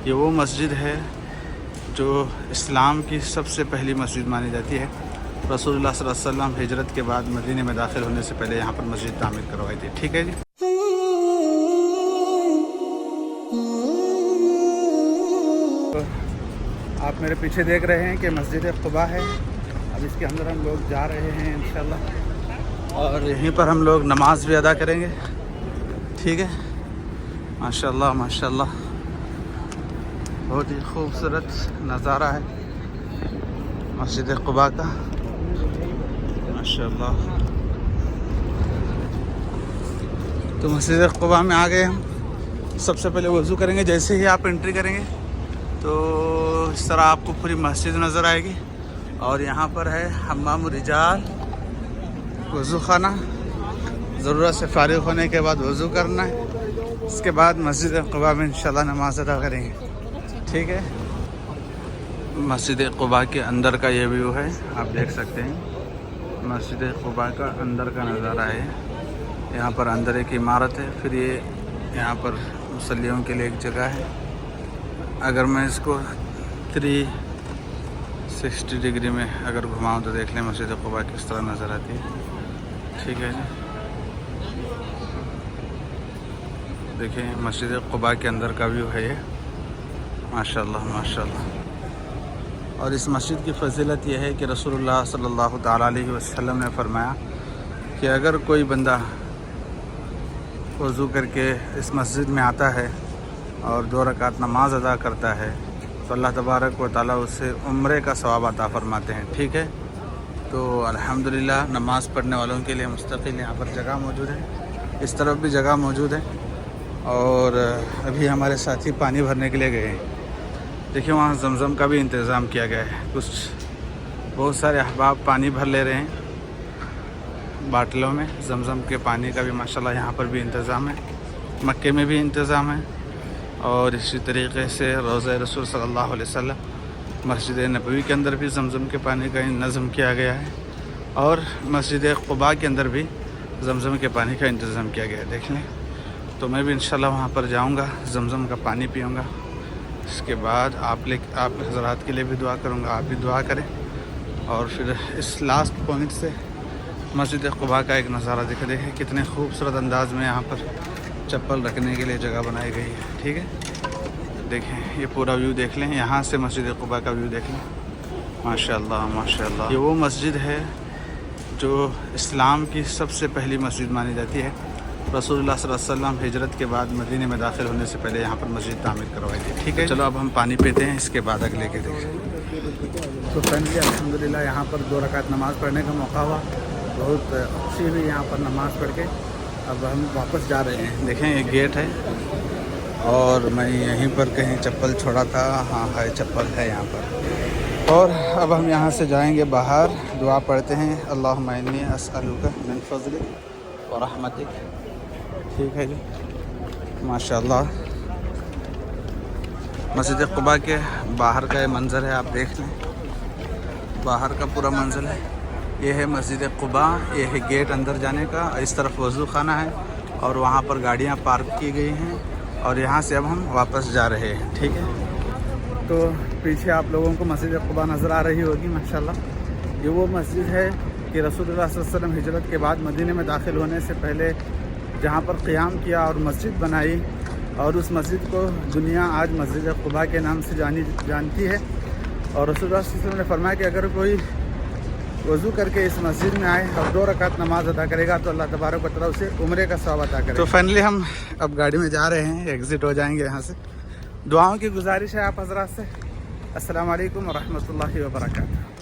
یہ وہ مسجد ہے جو اسلام کی سب سے پہلی مسجد مانی جاتی ہے۔ رسول اللہ صلی اللہ علیہ وسلم ہجرت کے بعد مدینے میں داخل ہونے سے پہلے یہاں پر مسجد تعمیر کروائی تھی۔ ٹھیک ہے جی۔ آپ میرے پیچھے دیکھ رہے ہیں کہ مسجد قباء ہے۔ اب اس کے اندر ہم لوگ جا رہے ہیں انشاءاللہ، اور یہیں پر ہم لوگ نماز بھی ادا کریں گے۔ ٹھیک ہے، ماشاءاللہ ماشاءاللہ، بہت ہی خوبصورت نظارہ ہے مسجد قباء کا، ماشاءاللہ۔ تو مسجد قباء میں آ گئے ہم۔ سب سے پہلے وضو کریں گے۔ جیسے ہی آپ انٹری کریں گے تو اس طرح آپ کو پوری مسجد نظر آئے گی، اور یہاں پر ہے حمام الرجال، وضو خانہ۔ ضرورت سے فارغ ہونے کے بعد وضو کرنا ہے، اس کے بعد مسجد قباء میں انشاءاللہ نماز ادا کریں گے۔ ٹھیک ہے، مسجد قباء کے اندر کا یہ ویو ہے، آپ دیکھ سکتے ہیں۔ مسجد قباء کا اندر کا نظارہ ہے۔ یہاں پر اندر ایک عمارت ہے، پھر یہ یہاں پر مصلیوں کے لیے ایک جگہ ہے۔ اگر میں اس کو 360 ڈگری میں اگر گھماؤں تو دیکھ لیں مسجد قباء کس طرح نظر آتی ہے۔ ٹھیک ہے جی، دیکھیں مسجد قباء کے اندر کا ویو ہے یہ، ماشاءاللہ ماشاءاللہ۔ اور اس مسجد کی فضیلت یہ ہے کہ رسول اللہ صلی اللہ تعالیٰ علیہ وسلم نے فرمایا کہ اگر کوئی بندہ وضو کر کے اس مسجد میں آتا ہے اور 2 رکعت نماز ادا کرتا ہے تو اللہ تبارک و تعالیٰ اسے عمرے کا ثواب عطا فرماتے ہیں۔ ٹھیک ہے، تو الحمدللہ نماز پڑھنے والوں کے لیے مستقل یہاں پر جگہ موجود ہے، اس طرف بھی جگہ موجود ہے، اور ابھی ہمارے ساتھی پانی بھرنے کے لیے گئے ہیں۔ دیکھیں وہاں زمزم کا بھی انتظام کیا گیا ہے، بہت سارے احباب پانی بھر لے رہے ہیں باٹلوں میں۔ زمزم کے پانی کا بھی ماشاءاللہ یہاں پر بھی انتظام ہے، مکے میں بھی انتظام ہے، اور اسی طریقے سے روضہ رسول صلی اللہ علیہ وسلم مسجد نبوی کے اندر بھی زمزم کے پانی کا نظم کیا گیا ہے، اور مسجد قباء کے اندر بھی زمزم کے پانی کا انتظام کیا گیا ہے۔ دیکھ لیں، تو میں بھی انشاءاللہ وہاں پر جاؤں گا، زمزم کا پانی پیوں گا، اس کے بعد آپ حضرات کے لیے بھی دعا کروں گا، آپ بھی دعا کریں، اور پھر اس لاسٹ پوائنٹ سے مسجد قباء کا ایک نظارہ دیکھیں کتنے خوبصورت انداز میں یہاں پر چپل رکھنے کے لیے جگہ بنائی گئی ہے۔ ٹھیک ہے، دیکھیں یہ پورا ویو دیکھ لیں، یہاں سے مسجد قباء کا ویو دیکھ لیں، ماشاءاللہ ماشاءاللہ۔ یہ وہ مسجد ہے جو اسلام کی سب سے پہلی مسجد مانی جاتی ہے۔ رسول اللہ صلی اللہ علیہ وسلم ہجرت کے بعد مدینے میں داخل ہونے سے پہلے یہاں پر مسجد تعمیر کروائی تھی۔ ٹھیک ہے، چلو اب ہم پانی پیتے ہیں، اس کے بعد اگلے کے دیکھیں۔ تو فائنلی الحمدللہ یہاں پر 2 رکعت نماز پڑھنے کا موقع ہوا، بہت خوشی ہوئی یہاں پر نماز پڑھ کے۔ اب ہم واپس جا رہے ہیں۔ دیکھیں یہ گیٹ ہے، اور میں یہیں پر کہیں چپل چھوڑا تھا، ہاں ہے چپل ہے یہاں پر، اور اب ہم یہاں سے جائیں گے باہر۔ دعا پڑھتے ہیں، اللہم انی اسألک من فضلک ورحمتک۔ ٹھیک ہے جی، ماشاءاللہ۔ مسجد قباء کے باہر کا یہ منظر ہے، آپ دیکھ لیں، باہر کا پورا منظر ہے۔ یہ ہے مسجد قباء، یہ ہے گیٹ اندر جانے کا، اس طرف وضو خانہ ہے، اور وہاں پر گاڑیاں پارک کی گئی ہیں، اور یہاں سے اب ہم واپس جا رہے ہیں۔ ٹھیک ہے، تو پیچھے آپ لوگوں کو مسجد قباء نظر آ رہی ہوگی، ماشاءاللہ۔ یہ وہ مسجد ہے کہ رسول اللہ صلی اللہ علیہ وسلم ہجرت کے بعد مدینے میں داخل ہونے سے پہلے جہاں پر قیام کیا اور مسجد بنائی، اور اس مسجد کو دنیا آج مسجد قباء کے نام سے جانتی ہے۔ اور رسول اللہ صلی اللہ علیہ وسلم نے فرمایا کہ اگر کوئی وضو کر کے اس مسجد میں آئے اور 2 رکعت نماز ادا کرے گا تو اللہ تبارک و تعالیٰ اسے عمرے کا ثواب عطا کرے گا۔ تو فائنلی ہم اب گاڑی میں جا رہے ہیں، ایگزٹ ہو جائیں گے یہاں سے۔ دعاؤں کی گزارش ہے آپ حضرات سے۔ السلام علیکم ورحمۃ اللہ وبرکاتہ۔